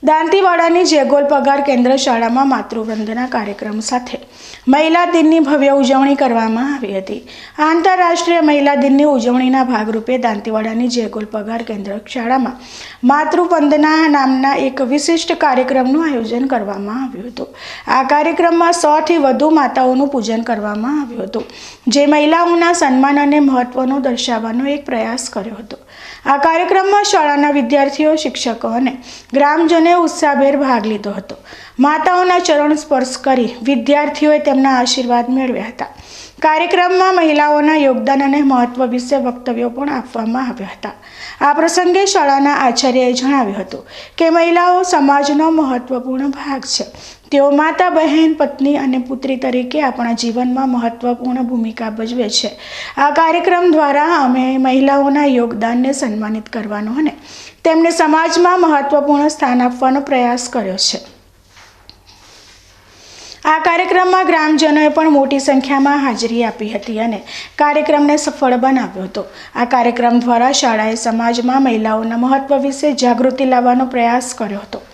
દાંતીવાડાની જેગોલ પગાર કેન્દ્ર શાળામાં માતૃવંદના કાર્યક્રમ સાથે મહિલા દિનની ભવ્ય ઉજવણી કરવામાં આવી હતી। આંતરરાષ્ટ્રીય મહિલા દિનની ઉજવણીના ભાગરૂપે દાંતીવાડાની જેગોલ પગાર કેન્દ્ર શાળામાં માતૃવંદના નામના એક વિશિષ્ટ કાર્યક્રમનું આયોજન કરવામાં આવ્યું હતું। આ કાર્યક્રમમાં 100થી વધુ માતાઓનું પૂજન કરવામાં આવ્યું હતું, જે મહિલાઓના સન્માન અને મહત્વનો દર્શાવવાનો એક પ્રયાસ કર્યો હતો। આ કાર્યક્રમમાં શાળાના વિદ્યાર્થીઓ, શિક્ષકો અને ગ્રામજનોએ ઉત્સાહભેર ભાગ લીધો હતો। માતાઓના ચરણ સ્પર્શ કરી વિદ્યાર્થીઓએ તેમના આશીર્વાદ મેળવ્યા હતા। કાર્યક્રમમાં મહિલાઓના યોગદાન અને મહત્વ વિશે વક્તવ્યો પણ આપવામાં આવ્યા હતા। આ પ્રસંગે શાળાના આચાર્યએ જણાવ્યું હતું કે મહિલાઓ સમાજનો મહત્વપૂર્ણ ભાગ છે। તેઓ માતા, બહેન, પત્ની અને પુત્રી તરીકે આપણા જીવનમાં મહત્વપૂર્ણ ભૂમિકા ભજવે છે। આ કાર્યક્રમ દ્વારા અમે મહિલાઓના યોગદાનને સન્માનિત કરવાનો અને તેમને સમાજમાં મહત્વપૂર્ણ સ્થાન આપવાનો પ્રયાસ કર્યો છે। આ કાર્યક્રમમાં ગ્રામજનોએ પણ મોટી સંખ્યામાં હાજરી આપી હતી અને કાર્યક્રમને સફળ બનાવ્યો હતો। આ કાર્યક્રમ દ્વારા શાળાએ સમાજમાં મહિલાઓના મહત્વ વિશે જાગૃતિ લાવવાનો પ્રયાસ કર્યો હતો।